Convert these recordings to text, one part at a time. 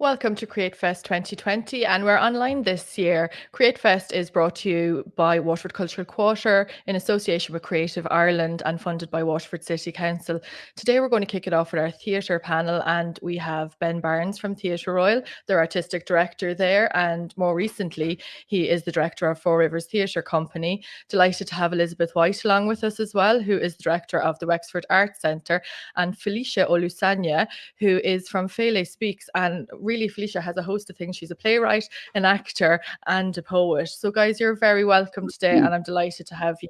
Welcome to CreateFest 2020, and we're online this year. CreateFest is brought to you by Waterford Cultural Quarter in association with Creative Ireland and funded by Waterford City Council. Today we're going to kick it off with our theatre panel, and we have Ben Barnes from Theatre Royal, their artistic director there, and more recently he is the director of Four Rivers Theatre Company. Delighted to have Elizabeth White along with us as well, who is the director of the Wexford Arts Centre, and Felicia Olusanya, who is from Felispeaks, and really Felicia has a host of things. She's a playwright, an actor and a poet. So guys, you're very welcome today and I'm delighted to have you.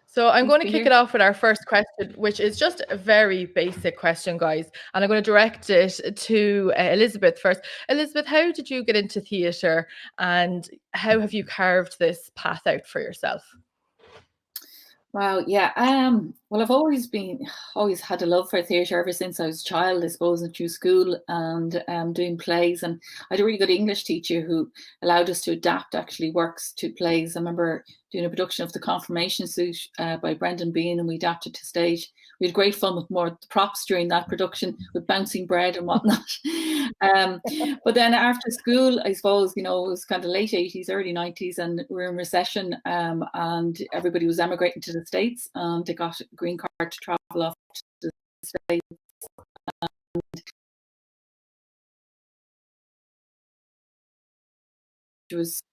So I'm going to kick it off with our first question, which is just a very basic question, guys. And I'm going to direct it to Elizabeth first. Elizabeth, how did you get into theatre and how have you carved this path out for yourself? Wow, yeah. Well, I've always had a love for theatre ever since I was a child, I suppose, and through school and doing plays. And I had a really good English teacher who allowed us to adapt actually works to plays. I remember doing a production of The Confirmation Suit by Brendan Behan, and we adapted to stage. We had great fun with more props during that production with bouncing bread and whatnot. But then after school, I suppose, it was kind of late 80s, early 90s, and we were in recession, and everybody was emigrating to the States, and they got a green card to travel off to the States.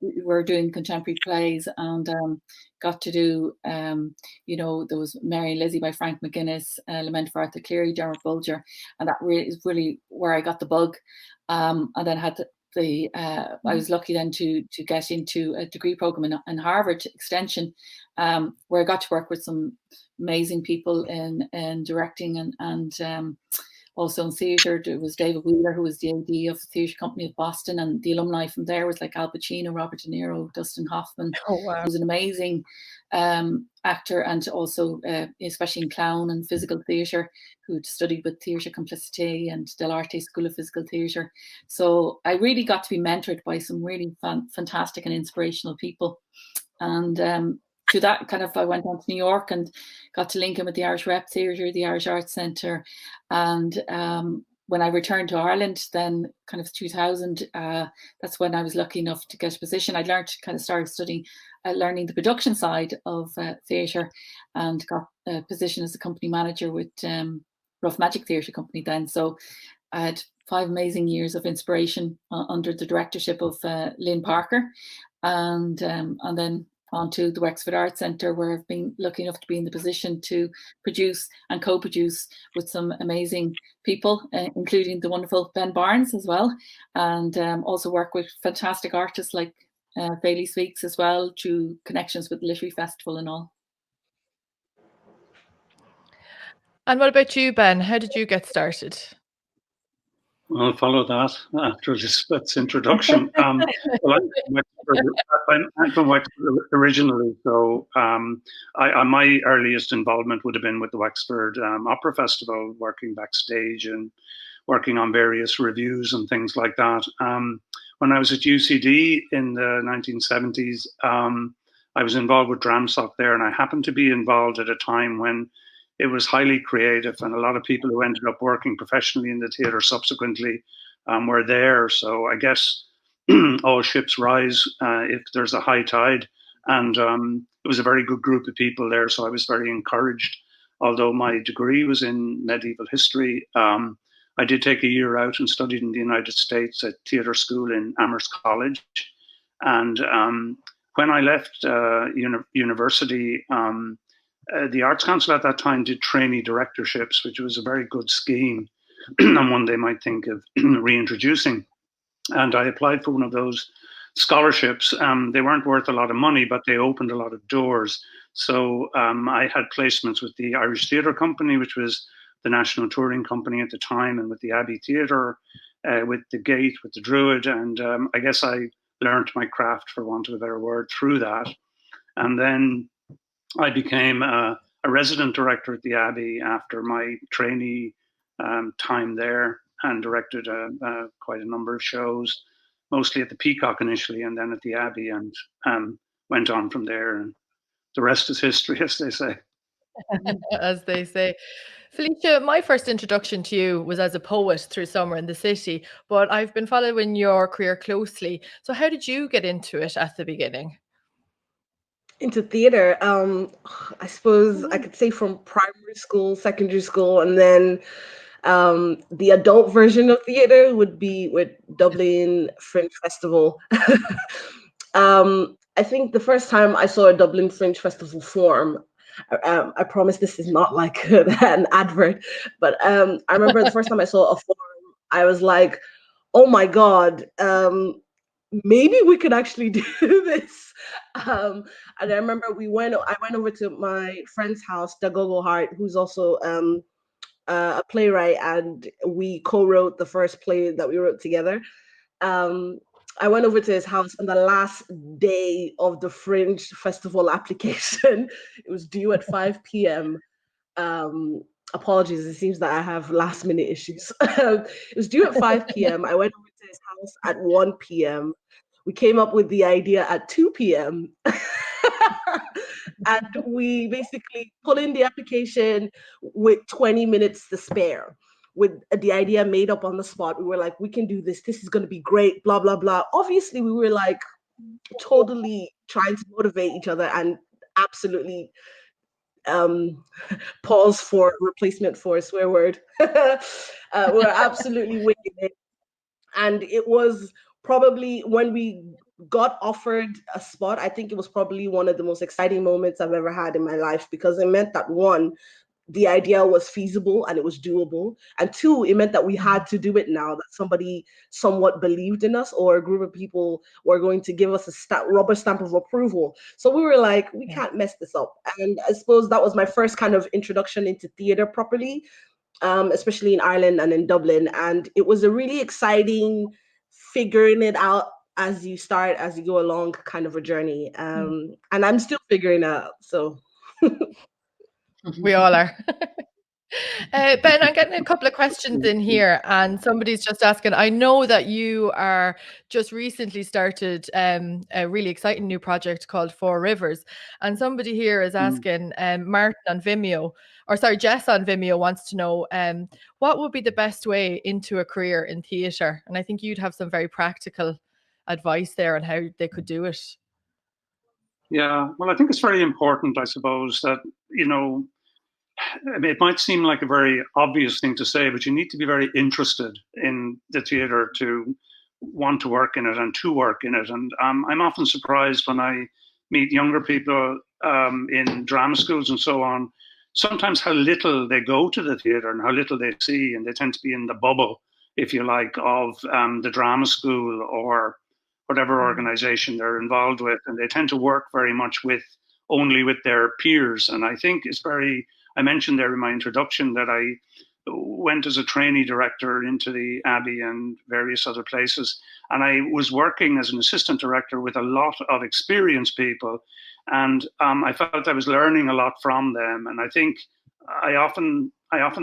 We were doing contemporary plays and got to do, there was Mary and Lizzie by Frank McGuinness, Lament for Arthur Cleary, Dermot Bulger, and that is really where I got the bug. And then had I was lucky then to get into a degree program in Harvard Extension, where I got to work with some amazing people in directing and also in theatre. There was David Wheeler, who was the AD of the Theatre Company of Boston, and the alumni from there was like Al Pacino, Robert De Niro, Dustin Hoffman. Oh, wow. He was an amazing actor, and also especially in clown and physical theatre, who'd studied with Theatre Complicité and Del Arte School of Physical Theatre. So I really got to be mentored by some really fantastic and inspirational people. And through that, I went on to New York and got to link in with the Irish Rep Theatre, the Irish Arts Centre. And when I returned to Ireland, then 2000, that's when I was lucky enough to get a position. I started studying, learning the production side of theatre, and got a position as a company manager with Rough Magic Theatre Company then. So I had 5 amazing years of inspiration under the directorship of Lynn Parker, and then onto the Wexford Arts Centre, where I've been lucky enough to be in the position to produce and co-produce with some amazing people, including the wonderful Ben Barnes as well, and also work with fantastic artists like Felispeaks as well, through connections with the Literary Festival and all. And what about you, Ben? How did you get started? I'll follow that after Elizabeth's introduction. Well, I'm from Wexford originally, so my earliest involvement would have been with the Wexford Opera Festival, working backstage and working on various reviews and things like that. When I was at UCD in the 1970s, I was involved with DramSoc there, and I happened to be involved at a time when it was highly creative, and a lot of people who ended up working professionally in the theatre subsequently were there. So I guess all ships rise if there's a high tide. And it was a very good group of people there, so I was very encouraged. Although my degree was in medieval history, I did take a year out and studied in the United States at theatre school in Amherst College. And when I left university, the Arts Council at that time did trainee directorships, which was a very good scheme and one they might think of reintroducing. And I applied for one of those scholarships. They weren't worth a lot of money, but they opened a lot of doors. So I had placements with the Irish Theatre Company, which was the national touring company at the time, and with the Abbey Theatre, with the Gate, with the Druid. And I guess I learned my craft, for want of a better word, through that. And then I became a resident director at the Abbey after my trainee time there, and directed quite a number of shows, mostly at the Peacock initially, and then at the Abbey, and went on from there. And the rest is history, as they say. As they say. Felicia, my first introduction to you was as a poet through Summer in the City, but I've been following your career closely. So how did you get into it at the beginning? Into theater, I suppose I could say from primary school, secondary school, and then the adult version of theater would be with Dublin Fringe Festival. I think the first time I saw a Dublin Fringe Festival form, I promise this is not like an advert, but I remember the first time I saw a form, I was like, oh my God, maybe we could actually do this. And I remember I went over to my friend's house, Dagogo Hart, who's also a playwright, and we co-wrote the first play that we wrote together. I went over to his house on the last day of the Fringe Festival application. It was due at 5 p.m. Apologies, it seems that I have last minute issues. It was due at 5 p.m. I went over to his house at 1 p.m. We came up with the idea at 2 p.m. And we basically put in the application with 20 minutes to spare, with the idea made up on the spot. We were like, we can do this. This is going to be great, blah, blah, blah. Obviously, we were like totally trying to motivate each other and absolutely pause for replacement for a swear word. We're absolutely winging it. And it was probably when we got offered a spot, I think it was probably one of the most exciting moments I've ever had in my life, because it meant that, one, the idea was feasible and it was doable. And two, it meant that we had to do it now, that somebody somewhat believed in us, or a group of people were going to give us a rubber stamp of approval. So we were like, we can't mess this up. And I suppose that was my first kind of introduction into theater properly, especially in Ireland and in Dublin. And it was a really exciting figuring it out as you go along kind of a journey. And I'm still figuring it out. So We all are. Ben, I'm getting a couple of questions in here, and somebody's just asking, I know that you are just recently started a really exciting new project called Four Rivers, and somebody here is asking, Martin on Vimeo, or sorry, Jess on Vimeo wants to know, what would be the best way into a career in theatre? And I think you'd have some very practical advice there on how they could do it. Yeah, well, I think it's very important, I suppose, that, I mean, it might seem like a very obvious thing to say, but you need to be very interested in the theatre to want to work in it and to work in it. And I'm often surprised when I meet younger people in drama schools and so on, sometimes how little they go to the theatre and how little they see. And they tend to be in the bubble, if you like, of the drama school or whatever organization they're involved with. And they tend to work very much only with their peers. And I think it's I mentioned there in my introduction that I went as a trainee director into the Abbey and various other places. And I was working as an assistant director with a lot of experienced people. And I felt I was learning a lot from them. And I think I often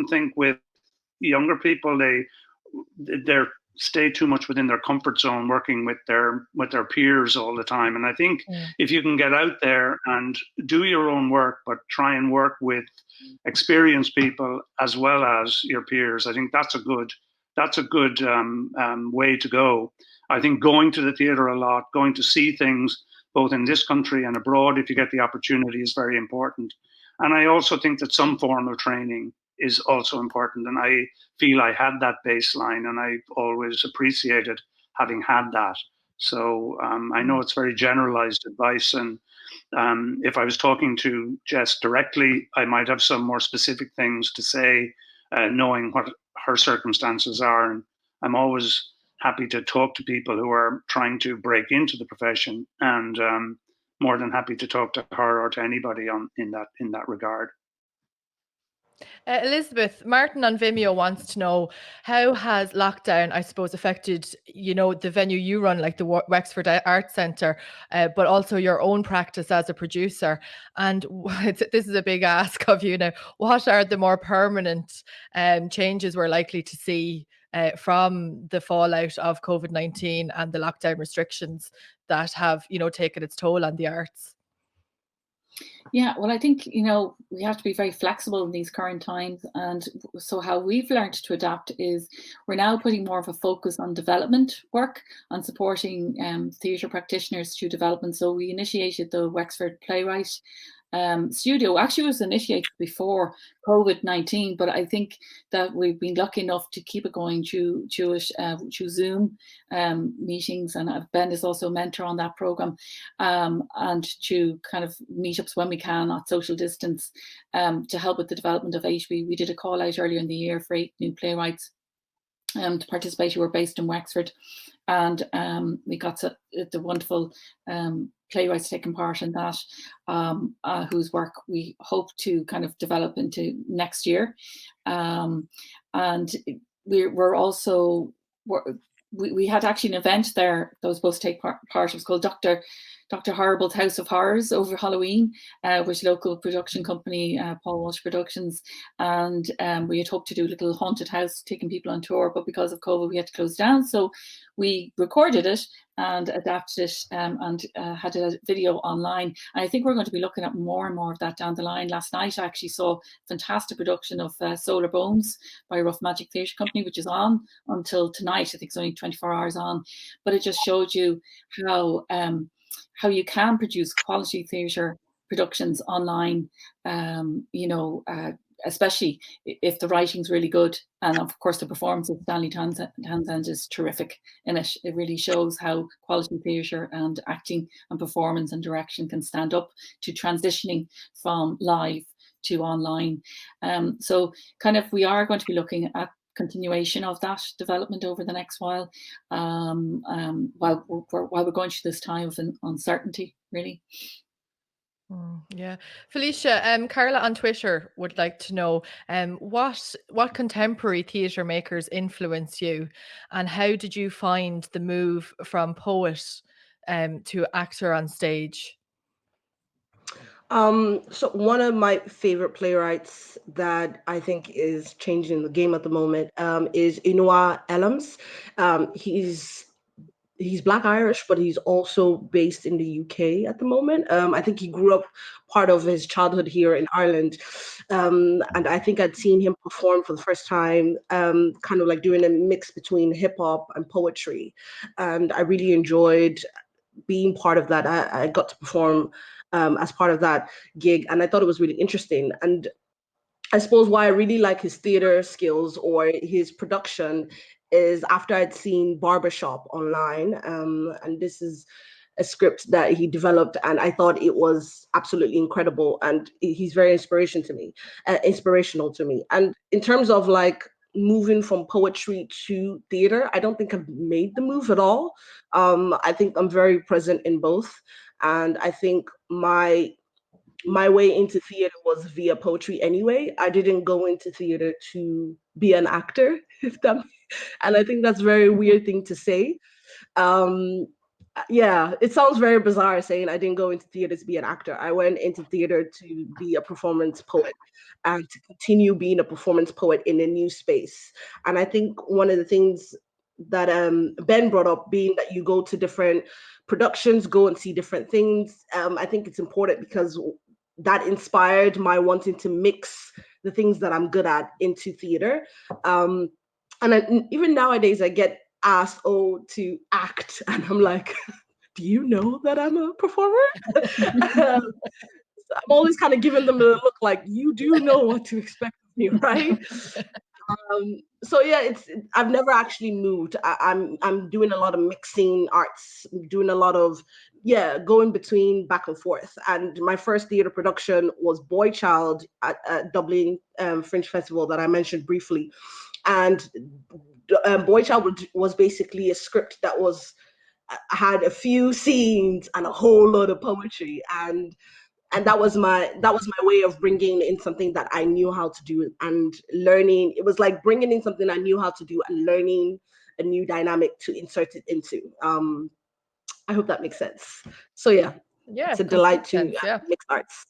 think with younger people, they're stay too much within their comfort zone, working with their peers all the time. And I think if you can get out there and do your own work, but try and work with experienced people as well as your peers, I think that's a good way to go. I think going to the theatre a lot, going to see things both in this country and abroad, if you get the opportunity, is very important. And I also think that some form of training is also important. And I feel I had that baseline, and I always appreciated having had that. So I know it's very generalized advice. And if I was talking to Jess directly, I might have some more specific things to say, knowing what her circumstances are. And I'm always happy to talk to people who are trying to break into the profession, and more than happy to talk to her or to anybody in that regard. Elizabeth, Martin on Vimeo wants to know, how has lockdown, I suppose, affected, the venue you run, like the Wexford Arts Centre, but also your own practice as a producer? And this is a big ask of you now. What are the more permanent changes we're likely to see from the fallout of COVID-19 and the lockdown restrictions that have, taken its toll on the arts? Yeah, well, I think, you know, we have to be very flexible in these current times. And so how we've learned to adapt is we're now putting more of a focus on development work, on supporting theatre practitioners through development. So we initiated the Wexford Playwright studio. Actually, it was initiated before COVID-19, but I think that we've been lucky enough to keep it going through Zoom meetings, and Ben is also a mentor on that program, and to kind of meetups when we can at social distance, to help with the development of HB. We did a call out earlier in the year for 8 new playwrights to participate who were based in Wexford, and we got the wonderful playwrights taking part in that, whose work we hope to kind of develop into next year. And we're also, we had actually an event there that was supposed to take part. It was called Dr. Horrible's House of Horrors over Halloween, which local production company, Paul Walsh Productions, and we had hoped to do a little haunted house, taking people on tour, but because of COVID we had to close down. So we recorded it and adapted it, and had a video online. And I think we're going to be looking at more and more of that down the line. Last night I actually saw a fantastic production of Solar Bones by Rough Magic Theatre Company, which is on until tonight. I think it's only 24 hours on, but it just showed you how you can produce quality theatre productions online, especially if the writing's really good. And of course, the performance of Stanley Townsend is terrific in it. It really shows how quality theatre and acting and performance and direction can stand up to transitioning from live to online. So kind of we are going to be looking at continuation of that development over the next while we're going through this time of uncertainty, really. Yeah, Felicia, Carla on Twitter would like to know what contemporary theatre makers influence you, and how did you find the move from poet to actor on stage? So one of my favorite playwrights that I think is changing the game at the moment is Inua Ellams. He's Black Irish, but he's also based in the UK at the moment. I think he grew up part of his childhood here in Ireland. And I think I'd seen him perform for the first time, kind of like doing a mix between hip hop and poetry. And I really enjoyed being part of that. I got to perform as part of that gig, and I thought it was really interesting. And I suppose why I really like his theater skills or his production is after I'd seen Barbershop online, and this is a script that he developed, and I thought it was absolutely incredible, and he's very inspirational to me. And in terms of like moving from poetry to theater, I don't think I've made the move at all. I think I'm very present in both, and I think my way into theater was via poetry anyway. I didn't go into theater to be an actor, and I think that's a very weird thing to say. Yeah, it sounds very bizarre saying I didn't go into theater to be an actor. I went into theater to be a performance poet and to continue being a performance poet in a new space. And I think one of the things that Ben brought up, being that you go to different productions, go and see different things, I think it's important because that inspired my wanting to mix the things that I'm good at into theater. And even nowadays I get asked, to act, and I'm like, do you know that I'm a performer? I'm always kind of giving them a look like, you do know what to expect of me, right? So yeah, I've never actually moved. I'm doing a lot of mixing arts, doing a lot of going between back and forth. And my first theater production was BOYCHILD at Dublin Fringe Festival that I mentioned briefly. And BOYCHILD was basically a script that had a few scenes and a whole lot of poetry, and that was my way of bringing in something that I knew how to do and learning. It was like bringing in something I knew how to do and learning a new dynamic to insert it into. I hope that makes sense. So yeah, it's a delight to mix arts.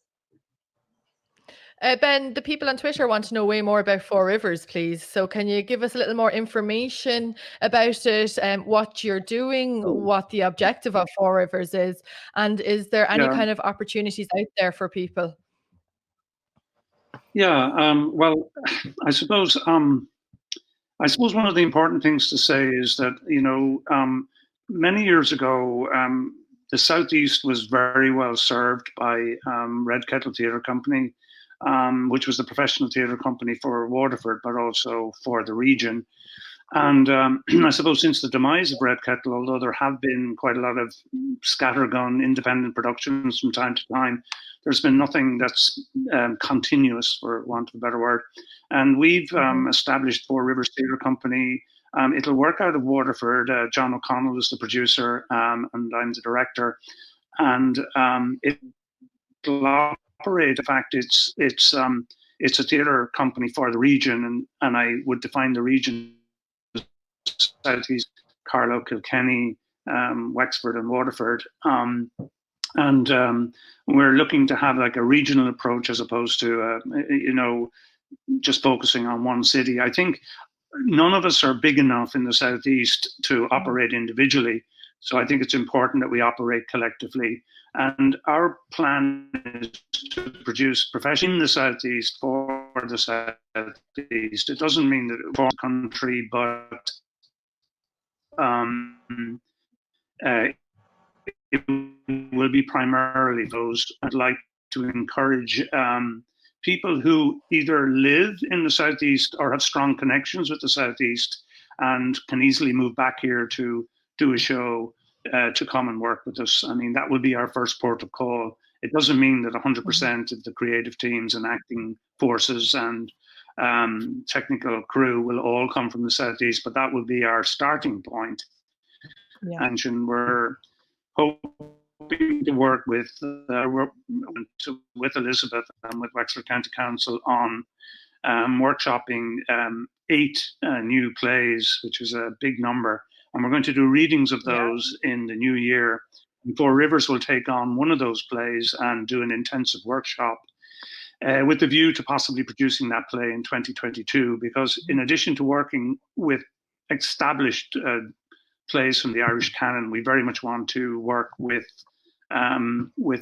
Ben, the people on Twitter want to know way more about Four Rivers, please. So can you give us a little more information about it, what you're doing, what the objective of Four Rivers is, and is there any kind of opportunities out there for people? Yeah, well, I suppose one of the important things to say is that, many years ago, the Southeast was very well served by Red Kettle Theatre Company, which was the professional theatre company for Waterford, but also for the region. And I suppose since the demise of Red Kettle, although there have been quite a lot of scattergun independent productions from time to time, there's been nothing that's continuous, for want of a better word. And we've established Four Rivers Theatre Company. It'll work out of Waterford. John O'Connell is the producer, and I'm the director. And it'll operate. In fact, it's a theatre company for the region, and I would define the region Southeast, Carlow, Kilkenny, Wexford, and Waterford. We're looking to have like a regional approach as opposed to, just focusing on one city. I think none of us are big enough in the Southeast to operate individually. So I think it's important that we operate collectively. And our plan is to produce profession in the Southeast for the Southeast. It doesn't mean that for the country, but it will be primarily those. I'd like to encourage people who either live in the Southeast or have strong connections with the Southeast and can easily move back here to do a show to come and work with us. I mean, that will be our first port of call. It doesn't mean that 100% of the creative teams and acting forces and technical crew will all come from the Southeast, but that will be our starting point. Yeah. And we're hoping to work with Elizabeth and with Wexford County Council on workshopping 8 new plays, which is a big number. And we're going to do readings of those in the new year. And Four Rivers will take on one of those plays and do an intensive workshop with the view to possibly producing that play in 2022. Because in addition to working with established plays from the Irish canon, we very much want to work with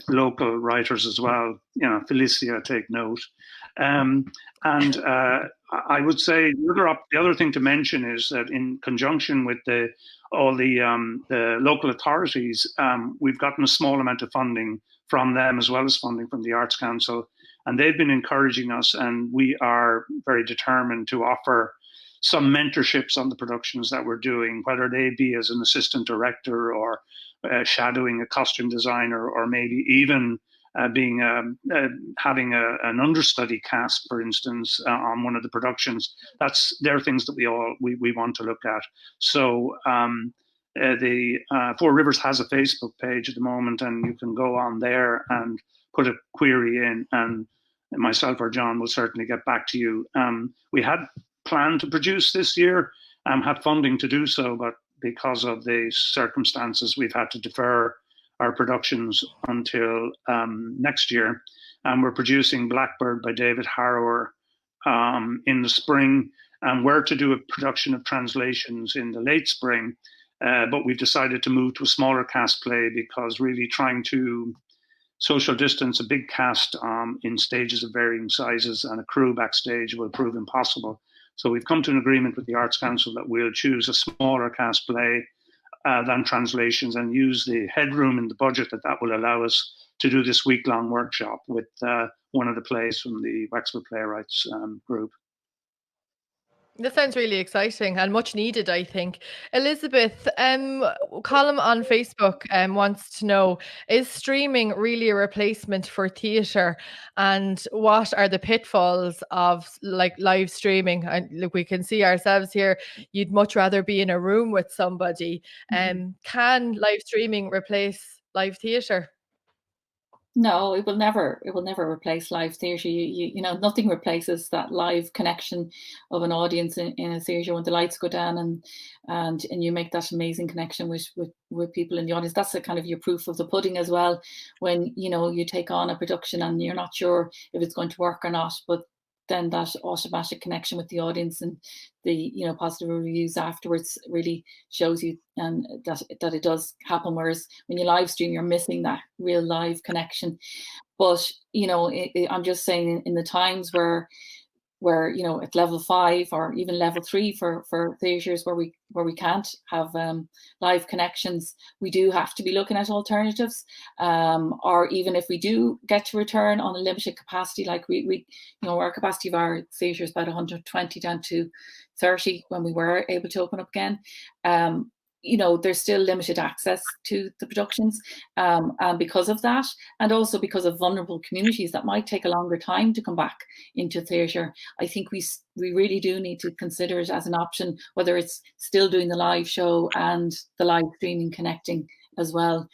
local writers as well. Felicia, take note. I would say the other thing to mention is that in conjunction with all the local authorities, we've gotten a small amount of funding from them as well as funding from the Arts Council, and they've been encouraging us, and we are very determined to offer some mentorships on the productions that we're doing, whether they be as an assistant director or shadowing a costume designer, or maybe even having an understudy cast, for instance, on one of the productions. They're things that we want to look at. So the Four Rivers has a Facebook page at the moment, and you can go on there and put a query in, and myself or John will certainly get back to you. We had planned to produce this year, had funding to do so, but because of the circumstances, we've had to defer our productions until next year. And we're producing Blackbird by David Harrower in the spring, and we're to do a production of Translations in the late spring. But we've decided to move to a smaller cast play because really trying to social distance a big cast in stages of varying sizes and a crew backstage will prove impossible. So we've come to an agreement with the Arts Council that we'll choose a smaller cast play than Translations and use the headroom in the budget that will allow us to do this week-long workshop with one of the plays from the Wexford Playwrights group. That sounds really exciting and much needed, I think. Elizabeth, Colm on Facebook wants to know, is streaming really a replacement for theatre? And what are the pitfalls of live streaming? And look, we can see ourselves here. You'd much rather be in a room with somebody. Can live streaming replace live theatre? No, it will never replace live theatre. You know, nothing replaces that live connection of an audience in a theatre when the lights go down and you make that amazing connection with people in the audience. That's a kind of your proof of the pudding as well. When, you know, you take on a production and you're not sure if it's going to work or not, but then that automatic connection with the audience and the, you know, positive reviews afterwards really shows you and that it does happen. Whereas when you live stream, you're missing that real live connection. But, you know, I'm just saying in the times where, you know, at level 5 or even level 3 for theatres where we can't have live connections, we do have to be looking at alternatives. Or even if we do get to return on a limited capacity, like we you know, our capacity of our theatre is about 120 down to 30 when we were able to open up again. You know, there's still limited access to the productions, and because of that, and also because of vulnerable communities that might take a longer time to come back into theatre, I think we really do need to consider it as an option, whether it's still doing the live show and the live streaming connecting as well.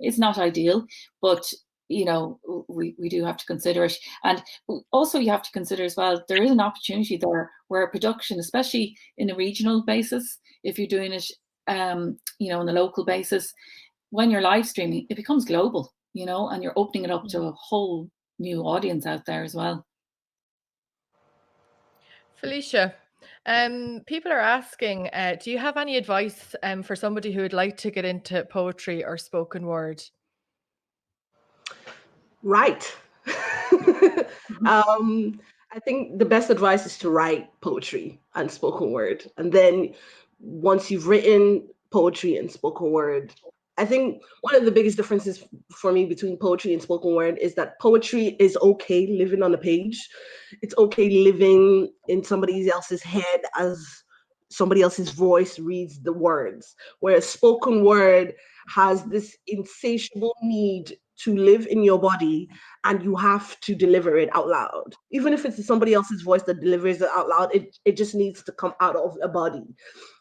It's not ideal, but you know, we do have to consider it. And also you have to consider as well, there is an opportunity there where a production, especially in a regional basis, if you're doing it you know, on a local basis, when you're live streaming, it becomes global, you know, and you're opening it up to a whole new audience out there as well. Felicia, people are asking, do you have any advice for somebody who would like to get into poetry or spoken word? Right. I think the best advice is to write poetry and spoken word. And then once you've written poetry and spoken word, I think one of the biggest differences for me between poetry and spoken word is that poetry is okay living on a page. It's okay living in somebody else's head as somebody else's voice reads the words. Whereas spoken word has this insatiable need to live in your body and you have to deliver it out loud. Even if it's somebody else's voice that delivers it out loud, it just needs to come out of a body.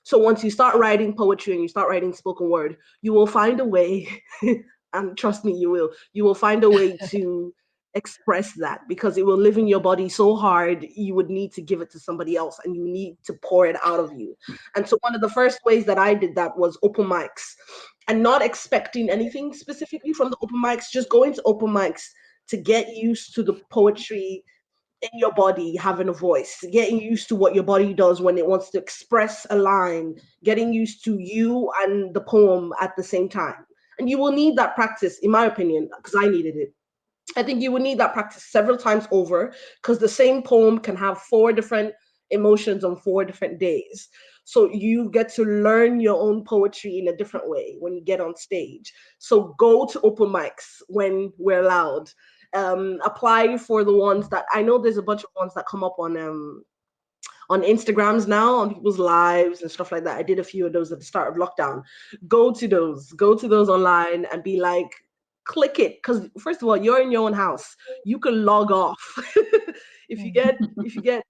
So once you start writing poetry and you start writing spoken word, you will find a way, and trust me, you will find a way to express that because it will live in your body so hard you would need to give it to somebody else and you need to pour it out of you. And so one of the first ways that I did that was open mics, and not expecting anything specifically from the open mics, just going to open mics to get used to the poetry in your body having a voice, getting used to what your body does when it wants to express a line, getting used to you and the poem at the same time. And you will need that practice, in my opinion, because I needed it. I think you would need that practice several times over because the same poem can have 4 different emotions on 4 different days. So you get to learn your own poetry in a different way when you get on stage. So go to open mics when we're allowed. Apply for the ones that I know there's a bunch of ones that come up on Instagrams now, on people's lives and stuff like that. I did a few of those at the start of lockdown. Go to those online and be like, click it, because first of all, you're in your own house. You can log off. if you get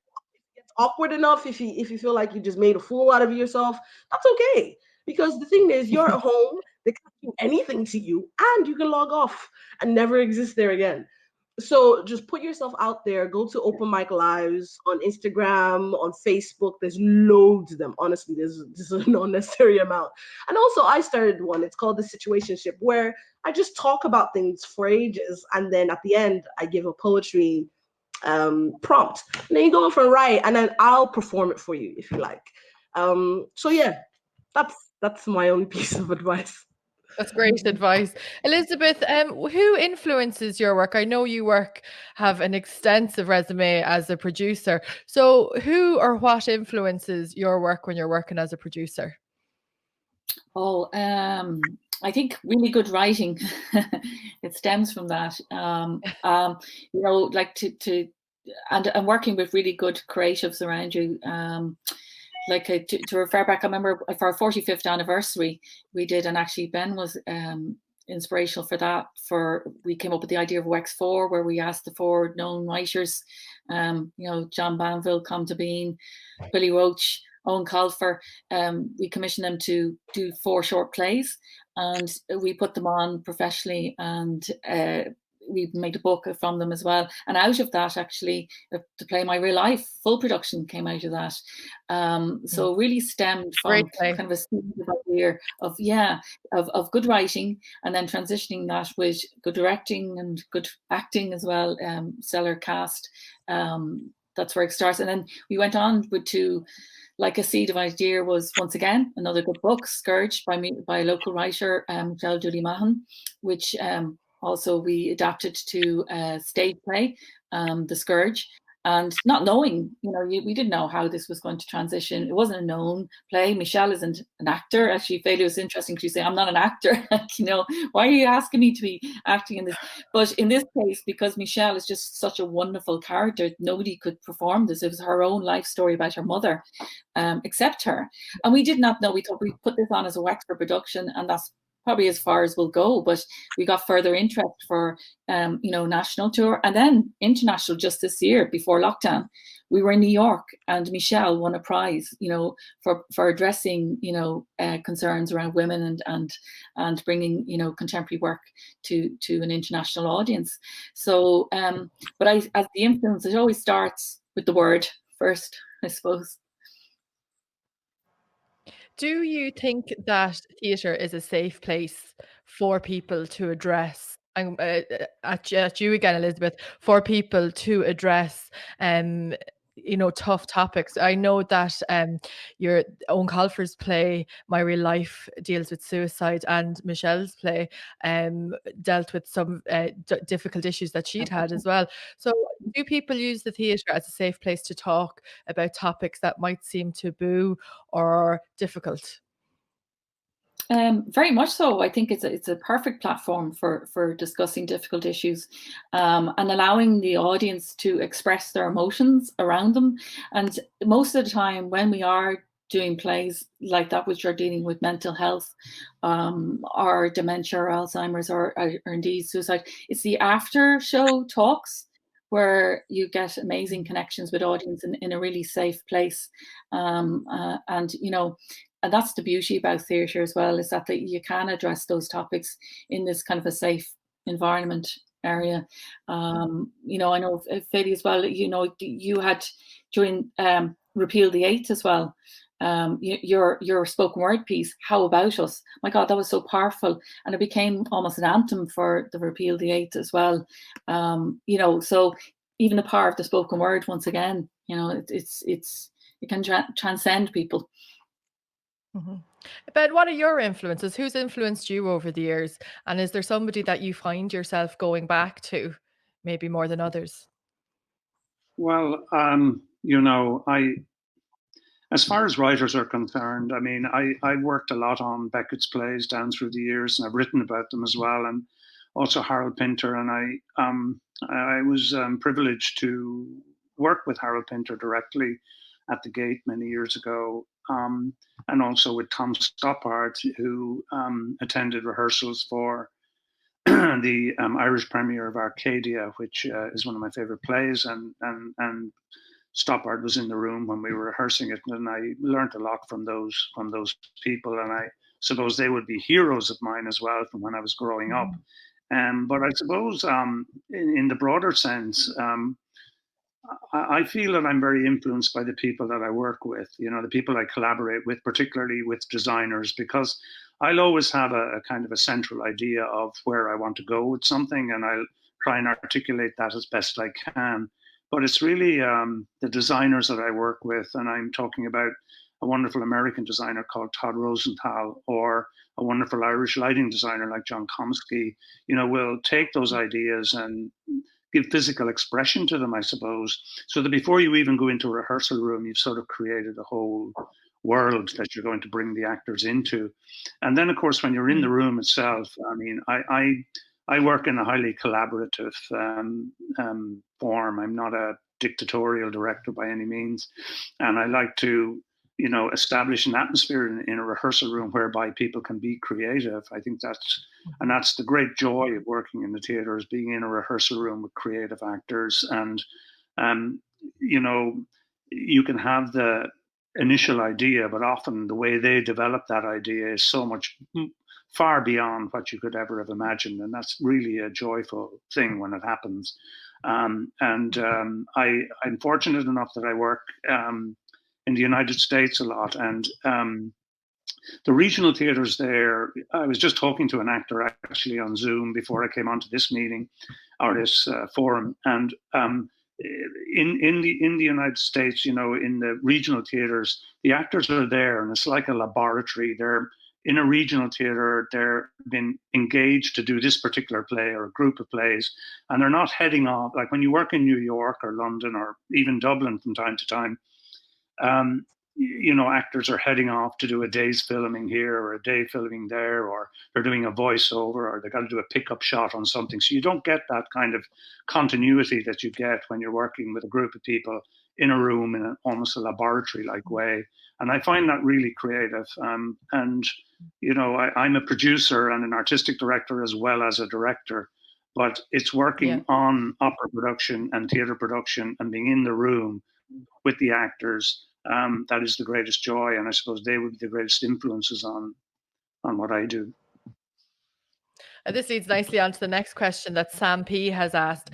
awkward enough, if you feel like you just made a fool out of yourself, that's okay. Because the thing is, you're at home, they can't do anything to you, and you can log off and never exist there again. So just put yourself out there, go to open mic lives on Instagram, on Facebook. There's loads of them. Honestly, there's an unnecessary amount. And also I started one, it's called The Situationship, where I just talk about things for ages. And then at the end, I give a poetry prompt. And then you go off and write, and then I'll perform it for you if you like. So yeah, that's my only piece of advice. That's great advice. Elizabeth, who influences your work? I know you have an extensive resume as a producer. So who or what influences your work when you're working as a producer? Oh, I think really good writing. It stems from that. You know, like and working with really good creatives around you. Like to refer back, I remember for our 45th anniversary, we did, and actually Ben was inspirational for that. We came up with the idea of WEX4, where we asked the 4 known writers, you know, John Banville, Come to Bean, Billy Roach, Owen Colfer, we commissioned them to do 4 short plays, and we put them on professionally, and we made a book from them as well. And out of that, actually, to play My Real Life, full production came out of that. So it really stemmed from kind of a idea of good writing, and then transitioning that with good directing and good acting as well, stellar cast. That's where it starts. And then we went on to, like, a seed of idea was, once again, another good book, Scourge, by a local writer, Michelle Julie Mahan, which also we adapted to a stage play, The Scourge. And not knowing, we didn't know how this was going to transition. It wasn't a known play. Michelle isn't an actor. Actually, Feli, was interesting to say, I'm not an actor. Why are you asking me to be acting in this? But in this case, because Michelle is just such a wonderful character, nobody could perform this. It was her own life story about her mother, except her. And we did not know. We thought we'd put this on as a Wexford production, and that's probably as far as we'll go. But we got further interest for national tour, and then international just this year before lockdown. We were in New York, and Michelle won a prize for addressing concerns around women and bringing contemporary work to an international audience. So but as the influence, it always starts with the word first, I suppose. Do you think that theatre is a safe place for people to address, at you again, Elizabeth, for people to address tough topics? I know that your own Colfer's play, My Real Life, deals with suicide, and Michelle's play dealt with some difficult issues that she'd had as well. So do people use the theatre as a safe place to talk about topics that might seem taboo or difficult? Very much so. I think it's a perfect platform for discussing difficult issues, and allowing the audience to express their emotions around them. And most of the time, when we are doing plays like that, which are dealing with mental health, or dementia, or Alzheimer's, or indeed suicide, it's the after show talks where you get amazing connections with audience in a really safe place. And that's the beauty about theatre as well, is that you can address those topics in this kind of a safe environment area. I know, Feli, as well, you had during Repeal the Eighth as well, your spoken word piece, How About Us. My God, that was so powerful. And it became almost an anthem for the Repeal the Eighth as well. So even the power of the spoken word, once again, it can transcend people. Mm-hmm. Ben, what are your influences? Who's influenced you over the years? And is there somebody that you find yourself going back to, maybe more than others? Well, as far as writers are concerned, I mean, I worked a lot on Beckett's plays down through the years, and I've written about them as well, and also Harold Pinter. And I was privileged to work with Harold Pinter directly at the Gate many years ago. And also with Tom Stoppard, who attended rehearsals for the Irish premiere of Arcadia, which is one of my favorite plays. And Stoppard was in the room when we were rehearsing it, and I learned a lot from those people. And I suppose they would be heroes of mine as well from when I was growing up. But I suppose in the broader sense, I feel that I'm very influenced by the people that I work with, the people I collaborate with, particularly with designers, because I'll always have a kind of a central idea of where I want to go with something, and I'll try and articulate that as best I can. But it's really the designers that I work with, and I'm talking about a wonderful American designer called Todd Rosenthal, or a wonderful Irish lighting designer like John Komsky. Will take those ideas and give physical expression to them, I suppose, so that before you even go into a rehearsal room, you've sort of created a whole world that you're going to bring the actors into. And then, of course, when you're in the room itself, I mean, I work in a highly collaborative form. I'm not a dictatorial director by any means. And I like to, establish an atmosphere in a rehearsal room whereby people can be creative. I think that's the great joy of working in the theatre, is being in a rehearsal room with creative actors. And, you can have the initial idea, but often the way they develop that idea is so much far beyond what you could ever have imagined, and that's really a joyful thing when it happens. I'm fortunate enough that I work in the United States a lot, and the regional theatres there. I was just talking to an actor actually on Zoom before I came onto this meeting or this forum, and in the United States, you know, in the regional theatres, the actors are there, and it's like a laboratory. They're in a regional theatre, they're been engaged to do this particular play or a group of plays, and they're not heading off. Like when you work in New York or London or even Dublin from time to time, you know, actors are heading off to do a day's filming here or a day filming there, or they're doing a voiceover, or they got to do a pickup shot on something. So you don't get that kind of continuity that you get when you're working with a group of people in a room in almost a laboratory-like way. And I find that really creative. And, you know, I'm a producer and an artistic director as well as a director, but it's working on opera production and theatre production and being in the room with the actors. That is the greatest joy, and I suppose they would be the greatest influences on what I do. This leads nicely on to the next question that Sam P has asked.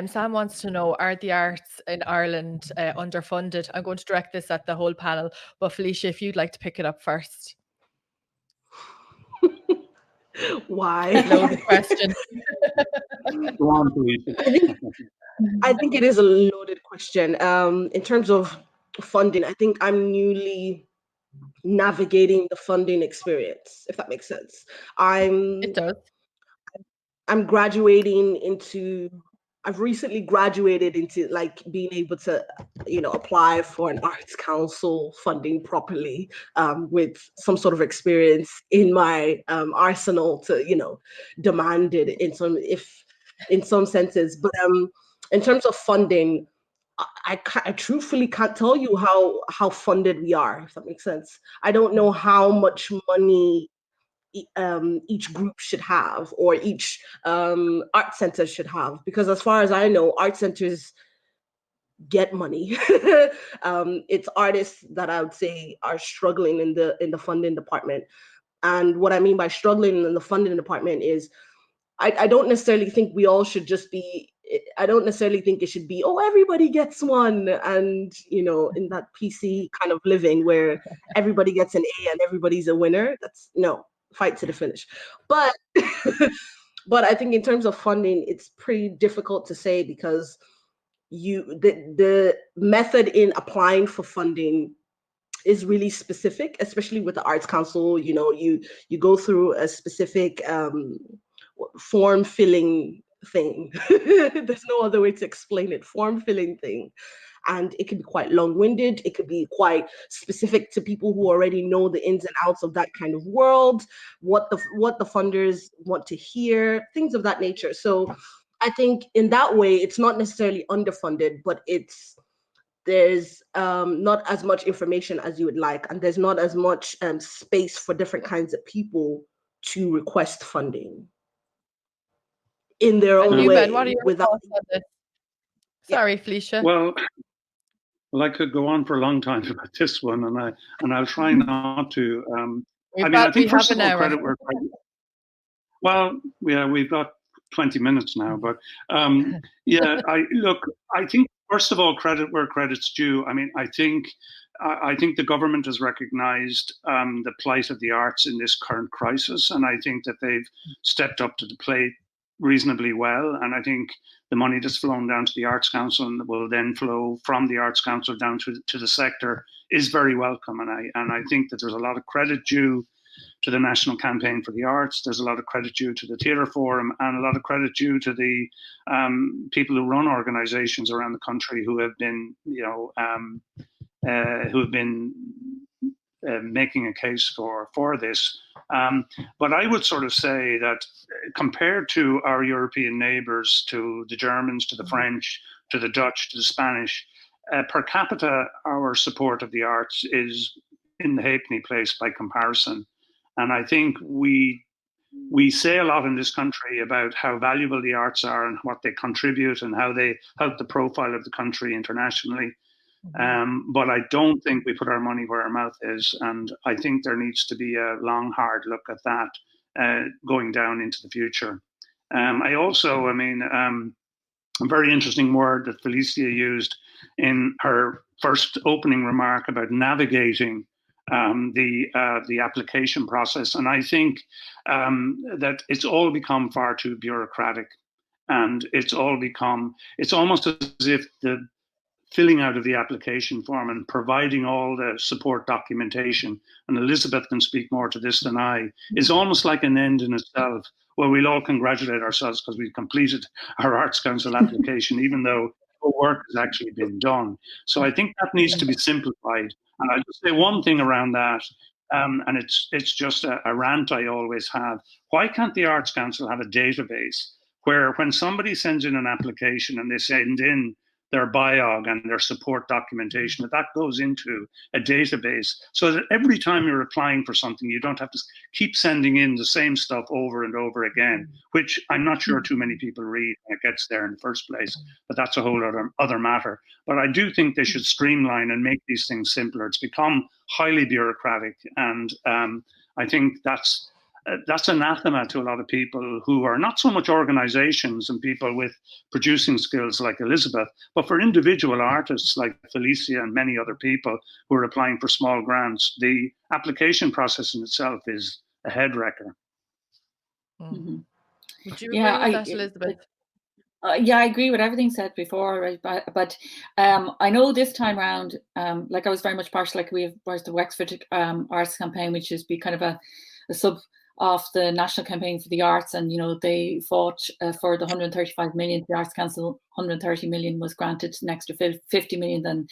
Sam wants to know, are the arts in Ireland underfunded? I'm going to direct this at the whole panel, but Felicia, if you'd like to pick it up first. Why? Loaded question. Go on, Felicia. I think it is a loaded question. In terms of funding, I think I'm newly navigating the funding experience, if that makes sense. It does. I'm graduating into, I've recently graduated into like being able to, you know, apply for an arts council funding properly, with some sort of experience in my arsenal to, you know, demand it in some senses. But in terms of funding, I truthfully can't tell you how funded we are, if that makes sense. I don't know how much money each group should have, or each art center should have, because as far as I know, art centers get money. It's artists that I would say are struggling in the funding department. And what I mean by struggling in the funding department is I don't necessarily think we all should just be, I don't necessarily think it should be, oh, everybody gets one. And, you know, in that PC kind of living where everybody gets an A and everybody's a winner. That's no, fight to the finish. But, but I think in terms of funding, it's pretty difficult to say, because the method in applying for funding is really specific, especially with the Arts Council. You know, you go through a specific form filling thing. There's no other way to explain it. Form filling thing. And it can be quite long-winded. It could be quite specific to people who already know the ins and outs of that kind of world, what the funders want to hear, things of that nature. So I think in that way, it's not necessarily underfunded, but there's not as much information as you would like, and there's not as much space for different kinds of people to request funding in their own way. Ben, what are your thoughts on this? Sorry, Felicia. Well, I could go on for a long time about this one, and I'll try not to. I think first of all, credit where credit. Well, yeah, we've got 20 minutes now, but yeah, I think first of all, credit where credit's due. I mean, I think the government has recognised the plight of the arts in this current crisis, and I think that they've stepped up to the plate reasonably well. And I think the money that's flown down to the Arts Council and will then flow from the Arts Council down to the sector is very welcome. And I think that there's a lot of credit due to the National Campaign for the Arts. There's a lot of credit due to the Theatre Forum, and a lot of credit due to the people who run organisations around the country who have been, making a case for this. But I would sort of say that compared to our European neighbours, to the Germans, to the French, to the Dutch, to the Spanish, per capita, our support of the arts is in the halfpenny place by comparison. And I think we say a lot in this country about how valuable the arts are and what they contribute and how they help the profile of the country internationally. But I don't think we put our money where our mouth is, and I think there needs to be a long, hard look at that going down into the future. I also, a very interesting word that Felicia used in her first opening remark about navigating the application process, and I think that it's all become far too bureaucratic, and it's almost as if the filling out of the application form and providing all the support documentation, and Elizabeth can speak more to this than I, is almost like an end in itself, where we'll all congratulate ourselves because we've completed our Arts Council application, even though the work has actually been done. So I think that needs to be simplified. And I'll just say one thing around that, and it's just a rant I always have. Why can't the Arts Council have a database where when somebody sends in an application and they send in their biog and their support documentation, that goes into a database so that every time you're applying for something, you don't have to keep sending in the same stuff over and over again, which I'm not sure too many people read when it gets there in the first place, but that's a whole other matter. But I do think they should streamline and make these things simpler. It's become highly bureaucratic, and I think that's anathema to a lot of people who are not so much organizations and people with producing skills like Elizabeth, but for individual artists like Felicia and many other people who are applying for small grants. The application process in itself is a head wrecker. Mm-hmm. Would you agree with that, Elizabeth? Yeah, I agree with everything said before, right? But I know this time around, like I was very much partial, like we have the Wexford Arts Campaign, which is be kind of a sub of the National Campaign for the Arts, and they fought for the 135 million to the Arts Council. 130 million was granted, an extra 50 million than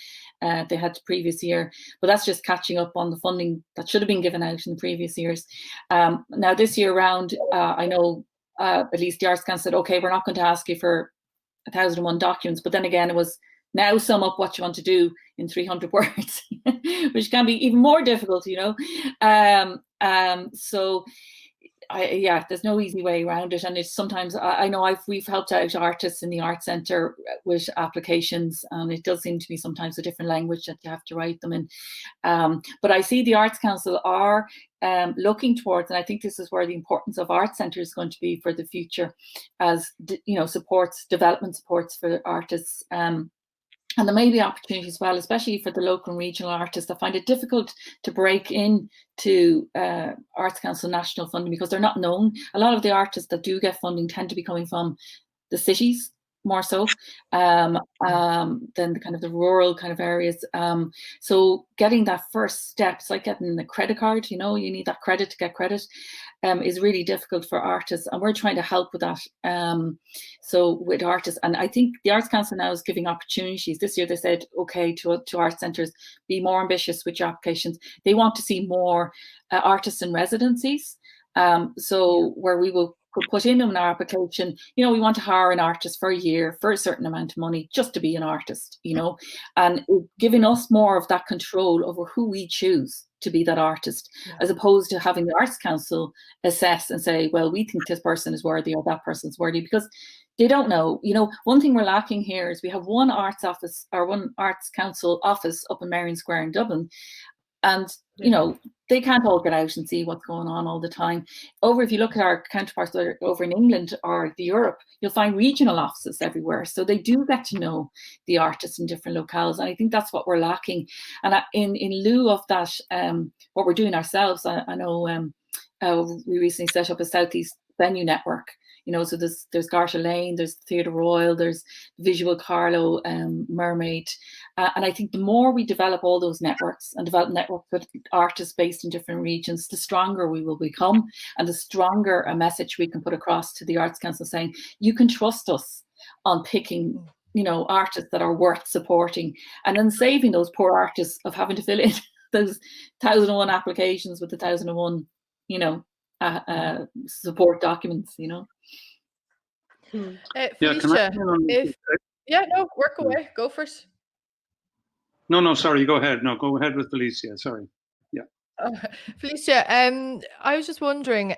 they had the previous year, but that's just catching up on the funding that should have been given out in the previous years. Now this year round, I know at least the Arts Council said, okay, we're not going to ask you for 1,001 documents, but then again it was, now sum up what you want to do in 300 words, which can be even more difficult, So, there's no easy way around it. And it's sometimes, I know we've helped out artists in the Arts Centre with applications, and it does seem to be sometimes a different language that you have to write them in. But I see the Arts Council are looking towards, and I think this is where the importance of Arts Centre is going to be for the future, as development supports for artists. And there may be opportunities as well, especially for the local and regional artists that find it difficult to break into Arts Council national funding because they're not known. A lot of the artists that do get funding tend to be coming from the cities more so than the kind of the rural kind of areas. So getting that first step, it's like getting a credit card, you need that credit to get credit, is really difficult for artists, and we're trying to help with that. So with artists, and I think the Arts Council now is giving opportunities. This year they said, okay, to arts centres, be more ambitious with your applications. They want to see more artists in residencies. Where we will put in our application, we want to hire an artist for a year for a certain amount of money just to be an artist, and giving us more of that control over who we choose to be that artist, as opposed to having the Arts Council assess and say, well, we think this person is worthy or that person's worthy, because they don't know. One thing we're lacking here is we have one arts office or one Arts Council office up in Merrion Square in Dublin, and they can't all get out and see what's going on all the time. If you look at our counterparts over in England or Europe, you'll find regional offices everywhere. So they do get to know the artists in different locales. And I think that's what we're lacking. And in lieu of that, what we're doing ourselves, I know we recently set up a Southeast venue network. So there's Garter Lane, there's Theatre Royal, there's Visual Carlo, Mermaid. And I think the more we develop all those networks and develop networks with artists based in different regions, the stronger we will become, and the stronger a message we can put across to the Arts Council saying, you can trust us on picking, artists that are worth supporting, and then saving those poor artists of having to fill in those 1,001 applications with the 1,001, support documents, Felicia, work away. Go first. No, sorry, go ahead. No, go ahead with Felicia. Sorry. Yeah. Felicia, I was just wondering,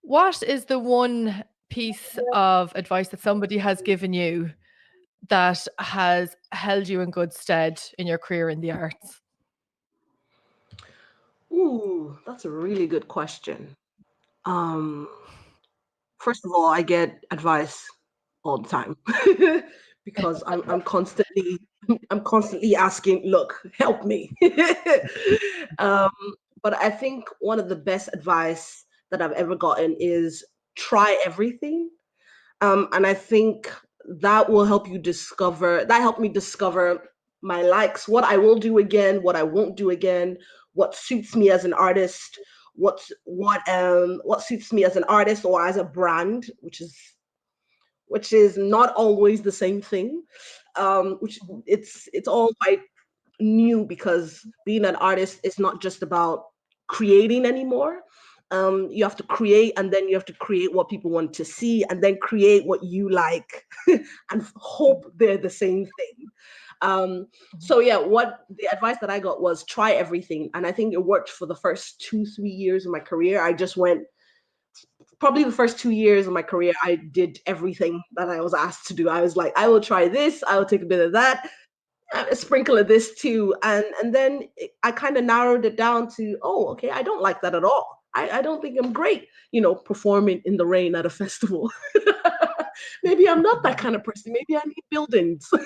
what is the one piece of advice that somebody has given you that has held you in good stead in your career in the arts? Ooh, that's a really good question. First of all, I get advice all the time because I'm constantly asking, look, help me. But I think one of the best advice that I've ever gotten is try everything. And I think that will help you discover, that helped me discover my likes, what I will do again, what I won't do again, what suits me as an artist, what suits me as an artist or as a brand, which is not always the same thing. Which it's all quite new because being an artist is not just about creating anymore. You have to create, and then you have to create what people want to see, and then create what you like, and hope they're the same thing. So yeah, what the advice that I got was try everything, and I think it worked for the first 2-3 years of my career. I just went. Probably the first 2 years of my career, I did everything that I was asked to do. I was like, I will try this, I will take a bit of that, a sprinkle of this too, and then I kind of narrowed it down to, oh, okay, I don't like that at all. I don't think I'm great, performing in the rain at a festival. Maybe I'm not that kind of person. Maybe I need buildings. So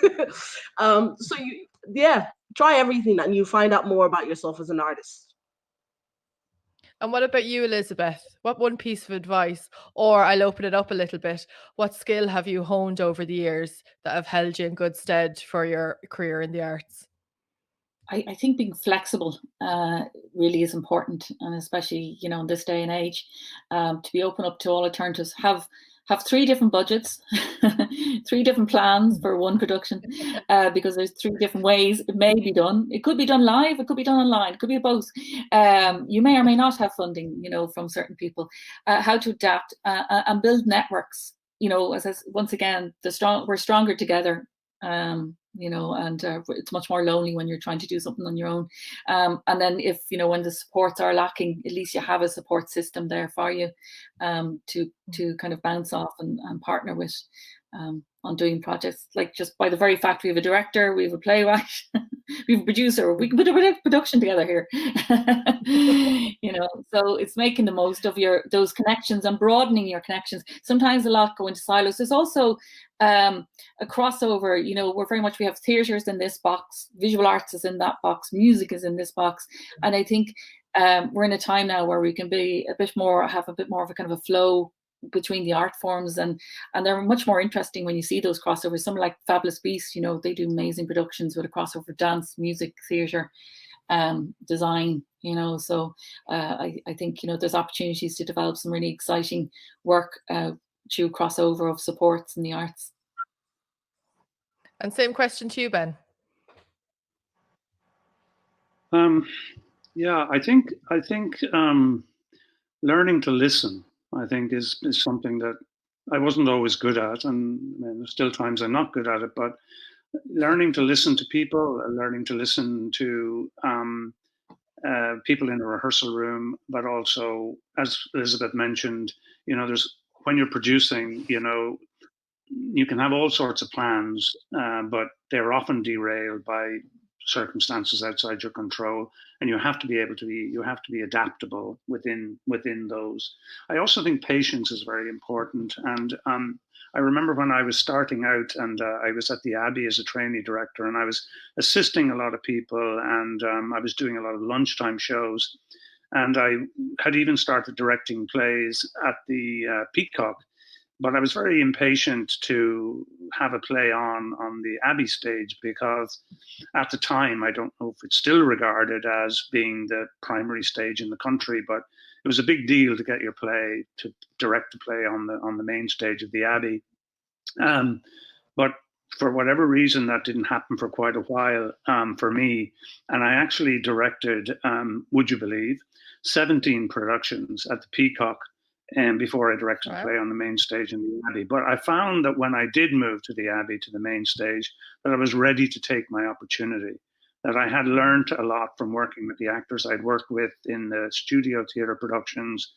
try everything and you find out more about yourself as an artist. And what about you, Elizabeth? What one piece of advice, or I'll open it up a little bit, what skill have you honed over the years that have held you in good stead for your career in the arts? I think being flexible really is important, and especially in this day and age, to be open up to all alternatives. Have 3 different budgets, 3 different plans for one production, because there's 3 different ways it may be done. It could be done live, it could be done online, it could be both. You may or may not have funding, from certain people. How to adapt and build networks. Once again, we're stronger together. And it's much more lonely when you're trying to do something on your own. And then if, when the supports are lacking, at least you have a support system there for you to kind of bounce off and partner with on doing projects. Like, just by the very fact we have a director, we have a playwright, we have a producer, we can put a production together here. So it's making the most of those connections and broadening your connections. Sometimes a lot go into silos. There's also a crossover. We have theatres in this box, visual arts is in that box, music is in this box, and I think we're in a time now where we can have a bit more of a kind of a flow between the art forms, and they're much more interesting when you see those crossovers. Some like Felispeaks, they do amazing productions with a crossover: dance, music, theatre, design. So I think there's opportunities to develop some really exciting work through crossover of supports in the arts. And same question to you, Ben. I think learning to listen, I think, is something that I wasn't always good at, and there's still times I'm not good at it. But learning to listen to people, learning to listen to people in a rehearsal room, but also, as Elizabeth mentioned, there's when you're producing, you can have all sorts of plans, but they're often derailed by circumstances outside your control, and you have to be adaptable within those. I also think patience is very important, and I remember when I was starting out, and I was at the Abbey as a trainee director, and I was assisting a lot of people, and I was doing a lot of lunchtime shows, and I had even started directing plays at the Peacock. But I was very impatient to have a play on the Abbey stage, because at the time, I don't know if it's still regarded as being the primary stage in the country, but it was a big deal to get your play, to direct a play on the main stage of the Abbey. But for whatever reason, that didn't happen for quite a while for me. And I actually directed, would you believe, 17 productions at the Peacock, and before I directed a play on the main stage in the Abbey. But I found that when I did move to the Abbey, to the main stage, that I was ready to take my opportunity, that I had learned a lot from working with the actors I'd worked with in the studio theatre productions,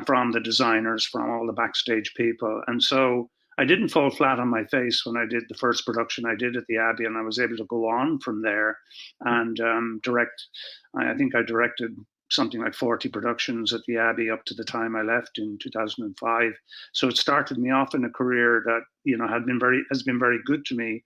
from the designers, from all the backstage people. And so I didn't fall flat on my face when I did the first production I did at the Abbey, and I was able to go on from there and direct. I think I directed something like 40 productions at the Abbey up to the time I left in 2005. So it started me off in a career that has been very good to me.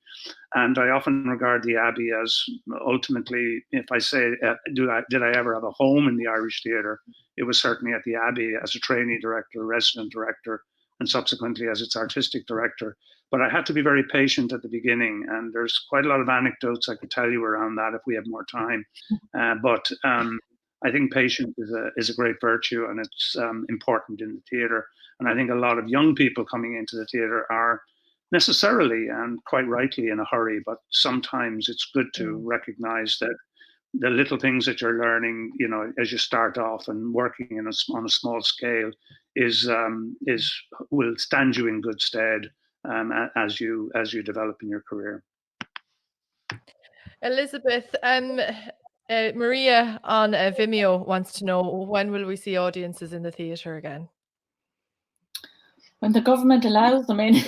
And I often regard the Abbey as ultimately, if I say, did I ever have a home in the Irish theatre? It was certainly at the Abbey as a trainee director, resident director, and subsequently as its artistic director. But I had to be very patient at the beginning, and there's quite a lot of anecdotes I could tell you around that if we have more time. But I think patience is a great virtue, and it's important in the theatre. And I think a lot of young people coming into the theatre are necessarily and quite rightly in a hurry, but sometimes it's good to recognize that the little things that you're learning, as you start off and working on a small scale, will stand you in good stead as you develop in your career. Elizabeth, Maria on Vimeo wants to know, when will we see audiences in the theatre again? When the government allows them in.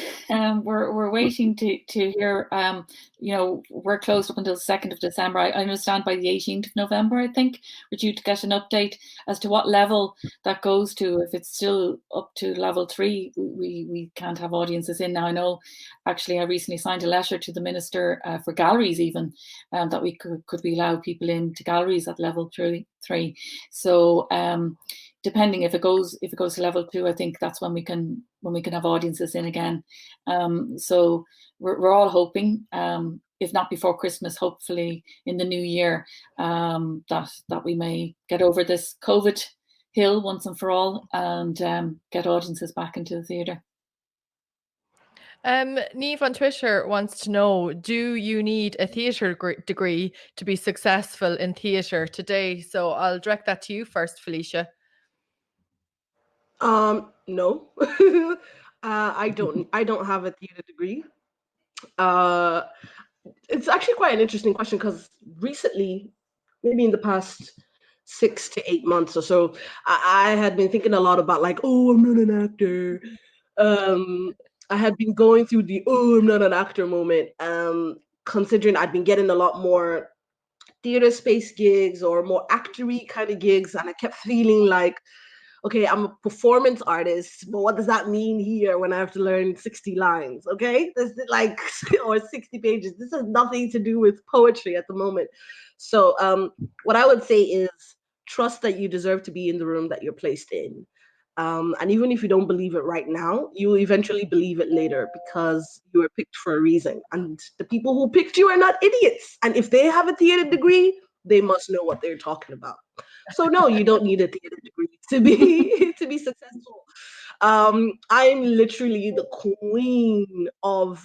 We're waiting to hear. We're closed up until the 2nd of December. I understand by the 18th of November, I think, we're due to get an update as to what level that goes to. If it's still up to level 3, we can't have audiences in now. I know, actually, I recently signed a letter to the Minister for galleries even, that we could we allow people into galleries at level 3. So depending if it goes to level 2, I think that's when we can have audiences in again. So we're all hoping, if not before Christmas, hopefully in the new year, that we may get over this COVID hill once and for all and get audiences back into the theatre. Niamh on Twitter wants to know, do you need a theatre degree to be successful in theatre today? So I'll direct that to you first, Felicia. No. I don't have a theatre degree. It's actually quite an interesting question because recently, maybe in the past 6 to 8 months or so, I had been thinking a lot about I'm not an actor. I had been going through the I'm not an actor moment, considering I'd been getting a lot more theater space gigs or more actory kind of gigs, and I kept feeling like, okay, I'm a performance artist, but what does that mean here when I have to learn 60 lines? Okay, this is or 60 pages. This has nothing to do with poetry at the moment. So what I would say is trust that you deserve to be in the room that you're placed in. And even if you don't believe it right now, you will eventually believe it later because you were picked for a reason. And the people who picked you are not idiots. And if they have a theater degree, they must know what they're talking about. So no, you don't need a theater degree to be successful. I'm literally the queen of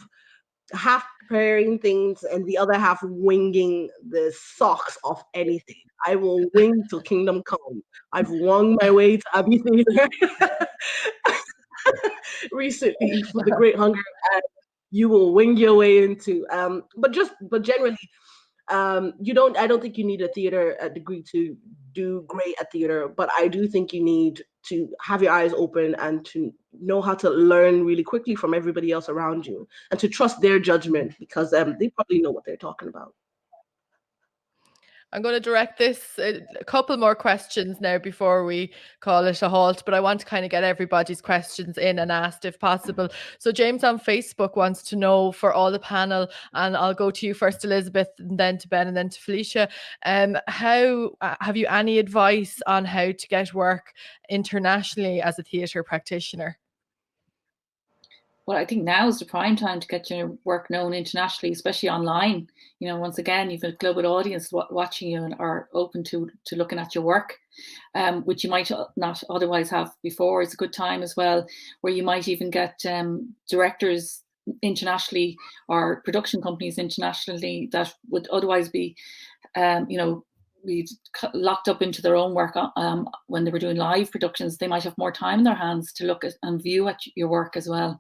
half preparing things and the other half winging the socks off anything. I will wing till kingdom come. I've wung my way to Abbey Theatre recently for the Great Hunger, and you will wing your way into. But generally, I don't think you need a theater degree to do great at theater, but I do think you need to have your eyes open and to know how to learn really quickly from everybody else around you and to trust their judgment because they probably know what they're talking about. I'm going to direct this a couple more questions now before we call it a halt, but I want to kind of get everybody's questions in and asked if possible. So James on Facebook wants to know for all the panel, and I'll go to you first, Elizabeth, and then to Ben, and then to Felicia. How have you any advice on how to get work internationally as a theatre practitioner? Well, I think now is the prime time to get your work known internationally, especially online. Once again, you've a global audience watching you and are open to looking at your work, which you might not otherwise have before. It's a good time as well, where you might even get directors internationally or production companies internationally that would otherwise be, be locked up into their own work when they were doing live productions. They might have more time in their hands to look at and view at your work as well.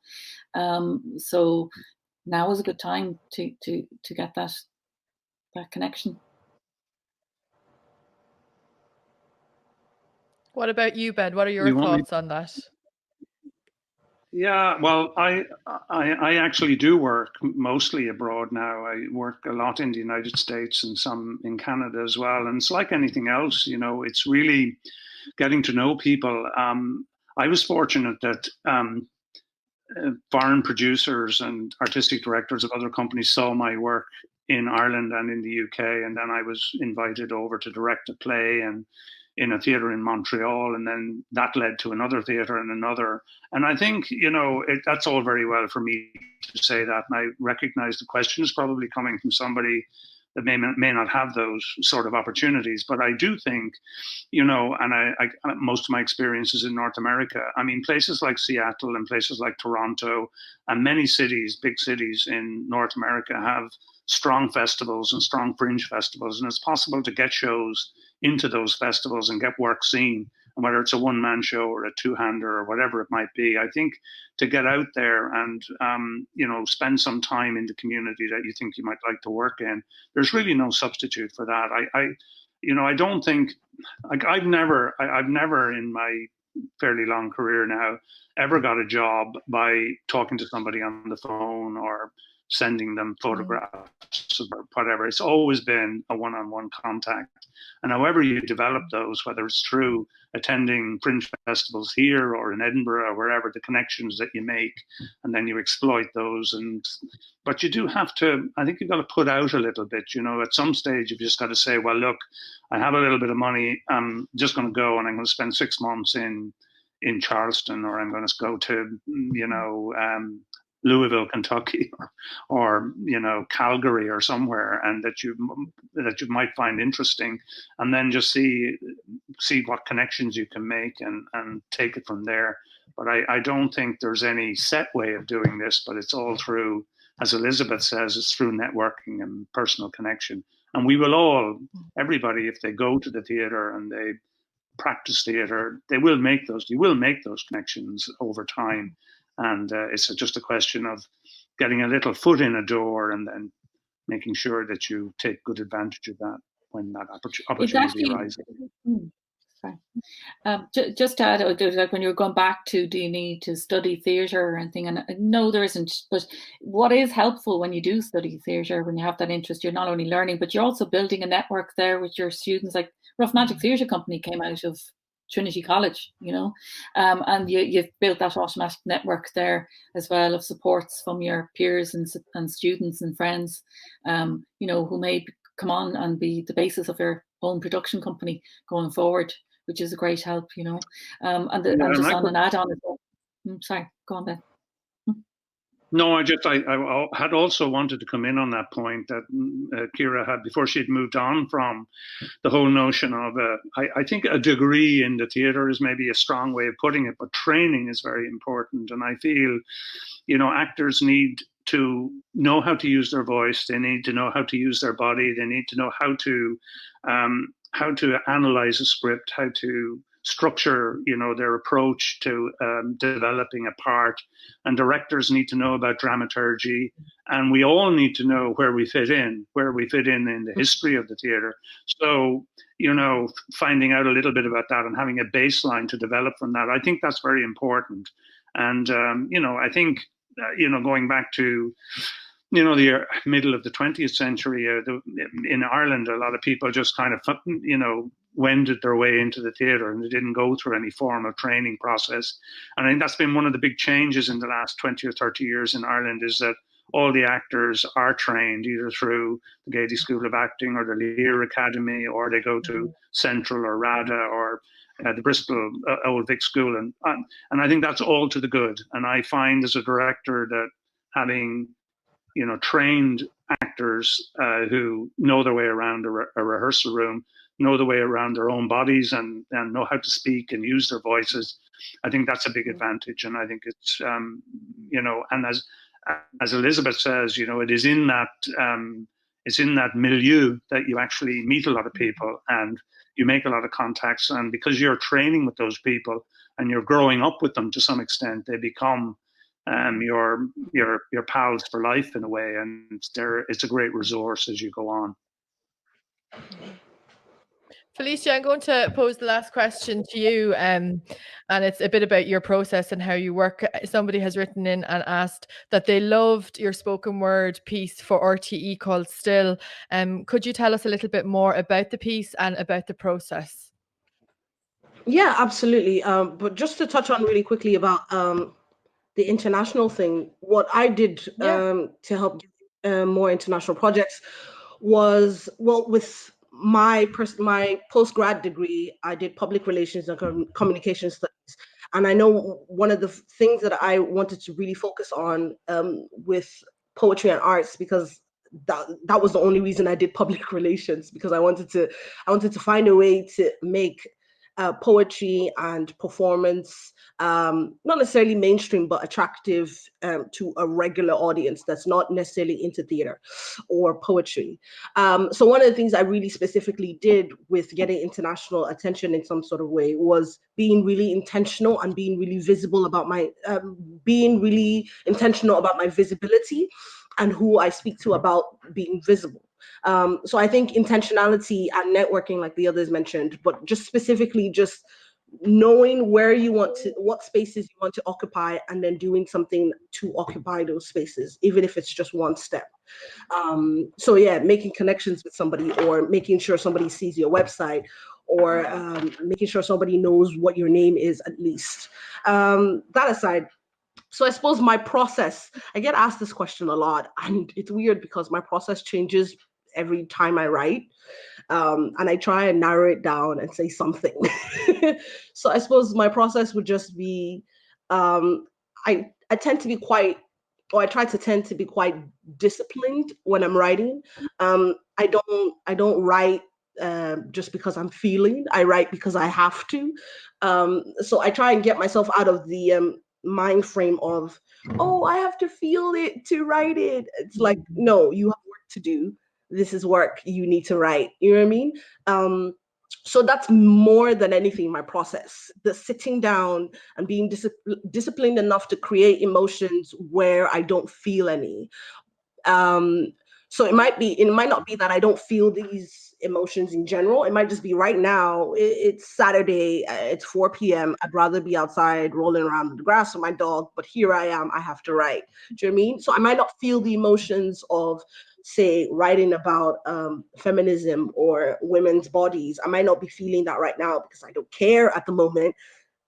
So now is a good time to get that connection. What about you, Ben? What are your thoughts on that? Yeah, well, I actually do work mostly abroad now. I work a lot in the United States and some in Canada as well. And it's like anything else, you know, it's really getting to know people. I was fortunate that foreign producers and artistic directors of other companies saw my work in Ireland and in the UK, and then I was invited over to direct a play and in a theatre in Montreal, and then that led to another theatre and another. And I think, you know, that's all very well for me to say that, and I recognise the question is probably coming from somebody that may not have those sort of opportunities. But I do think, you know, and I most of my experiences in North America, I mean, places like Seattle and places like Toronto and many cities, big cities in North America have strong festivals and strong fringe festivals. And it's possible to get shows into those festivals and get work seen. And whether it's a one-man show or a two-hander or whatever it might be, I think to get out there and, you know, spend some time in the community that you think you might like to work in, there's really no substitute for that. You know, I don't think, like, I've never in my fairly long career now ever got a job by talking to somebody on the phone or sending them photographs or whatever. It's always been a one-on-one contact. And however you develop those, whether it's through attending fringe festivals here or in Edinburgh or wherever, the connections that you make, and then you exploit those. But you do have to, I think you've got to put out a little bit, you know, at some stage you've just got to say, well, look, I have a little bit of money. I'm just going to go and I'm going to spend 6 months in Charleston, or I'm going to go to, you know, Louisville, Kentucky, or you know, Calgary or somewhere, and that you might find interesting, and then just see what connections you can make and take it from there. But I don't think there's any set way of doing this, but it's all through, as Elizabeth says, it's through networking and personal connection. And we will all, everybody, if they go to the theatre and they practice theatre, you will make those connections over time. And it's just a question of getting a little foot in a door and then making sure that you take good advantage of that when that opportunity arises. Just to add, like when you're going back to, do you need to study theatre or anything? And no, there isn't. But what is helpful when you do study theatre, when you have that interest, you're not only learning, but you're also building a network there with your students. Like Rough Magic Theatre Company came out of Trinity College, you know, and you've built that automatic network there as well of supports from your peers and students and friends, you know, who may come on and be the basis of your own production company going forward, which is a great help, you know. And just on an add-on as well. Sorry, go on, Ben. No, I had also wanted to come in on that point that Kira had before she had moved on from the whole notion of, I think a degree in the theatre is maybe a strong way of putting it, but training is very important. And I feel, you know, actors need to know how to use their voice. They need to know how to use their body. They need to know how to analyze a script, how to structure, you know, their approach to developing a part. And directors need to know about dramaturgy, and we all need to know where we fit in the history of the theatre. So, you know, finding out a little bit about that and having a baseline to develop from that, I think that's very important. And you know, I think you know, going back to, you know, the middle of the 20th century, in Ireland, a lot of people just kind of, you know, wended their way into the theatre and they didn't go through any formal training process. And I think that's been one of the big changes in the last 20 or 30 years in Ireland, is that all the actors are trained either through the Gaiety School of Acting or the Lear Academy, or they go to Central or RADA or the Bristol Old Vic School. And I think that's all to the good. And I find as a director that having, you know, trained actors who know their way around a rehearsal room, know the way around their own bodies, and know how to speak and use their voices, I think that's a big advantage. And I think it's, you know, and as Elizabeth says, you know, it is in that milieu that you actually meet a lot of people and you make a lot of contacts. And because you're training with those people and you're growing up with them to some extent, they become your pals for life in a way, and it's a great resource as you go on. Felicia, I'm going to pose the last question to you, and it's a bit about your process and how you work. Somebody has written in and asked that they loved your spoken word piece for RTE called Still. Could you tell us a little bit more about the piece and about the process? Yeah, absolutely. But just to touch on really quickly about the international thing, what I did to help more international projects was, well, with my post-grad degree, I did public relations and communication studies. And I know one of the things that I wanted to really focus on with poetry and arts, because that was the only reason I did public relations, because I wanted to find a way to make poetry and performance not necessarily mainstream, but attractive to a regular audience that's not necessarily into theater or poetry. So one of the things I really specifically did with getting international attention in some sort of way was being really intentional and being really visible about my visibility and who I speak to about being visible. So I think intentionality and networking, like the others mentioned, but just specifically just knowing where you want to, what spaces you want to occupy, and then doing something to occupy those spaces, even if it's just one step. So yeah, making connections with somebody, or making sure somebody sees your website, or making sure somebody knows what your name is at least. That aside, so I suppose my process, I get asked this question a lot, and it's weird because my process changes every time I write. And I try and narrow it down and say something. So I suppose my process would just be, I tend to be quite, or I try to tend to be quite disciplined when I'm writing. I don't write just because I'm feeling. I write because I have to. So I try and get myself out of the mind frame of, oh, I have to feel it to write it. It's like, no, you have work to do. This is work you need to write. You know what I mean? So that's more than anything my process, the sitting down and being disciplined enough to create emotions where I don't feel any. So it might not be that I don't feel these emotions in general. It might just be right now, it's Saturday, it's 4 p.m. I'd rather be outside rolling around in the grass with my dog, but here I am, I have to write. Do you know what I mean? So I might not feel the emotions of, say, writing about feminism or women's bodies. I might not be feeling that right now because I don't care at the moment,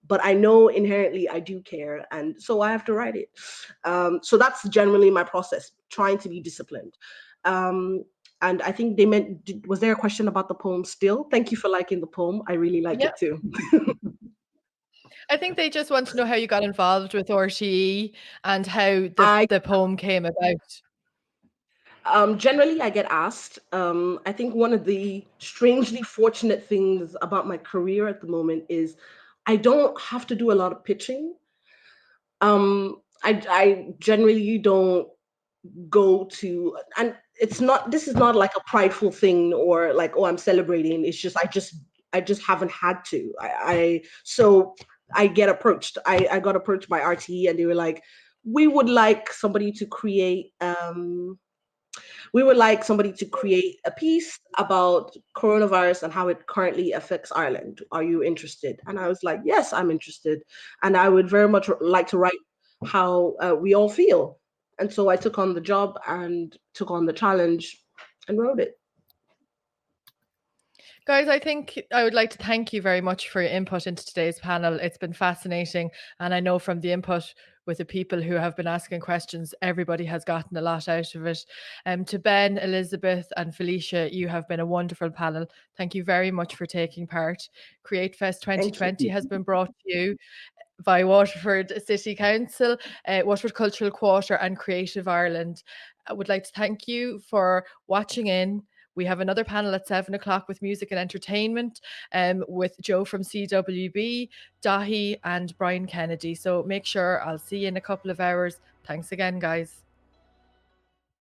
but I know inherently I do care, and so I have to write it. So that's generally my process, trying to be disciplined. And I think they meant, was there a question about the poem Still? Thank you for liking the poem. I really like it too. I think they just want to know how you got involved with RTE and how the poem came about. Generally, I get asked. I think one of the strangely fortunate things about my career at the moment is I don't have to do a lot of pitching. I generally don't go to, and this is not like a prideful thing or like, oh, I'm celebrating. It's just I just haven't had to. So I get approached. I got approached by RTE, and they were like, we would like somebody to create a piece about coronavirus and how it currently affects Ireland. Are you interested? And I was like, yes, I'm interested. And I would very much like to write how we all feel. And so I took on the job and took on the challenge and wrote it. Guys, I think I would like to thank you very much for your input into today's panel. It's been fascinating. And I know from the input with the people who have been asking questions, everybody has gotten a lot out of it. To Ben, Elizabeth and Felicia, you have been a wonderful panel. Thank you very much for taking part. CreateFest 2020 has been brought to you by Waterford City Council, Waterford Cultural Quarter and Creative Ireland. I would like to thank you for watching in. We have another panel at 7 o'clock with music and entertainment with Joe from CWB, Dahi and Brian Kennedy. So make sure I'll see you in a couple of hours. Thanks again, guys.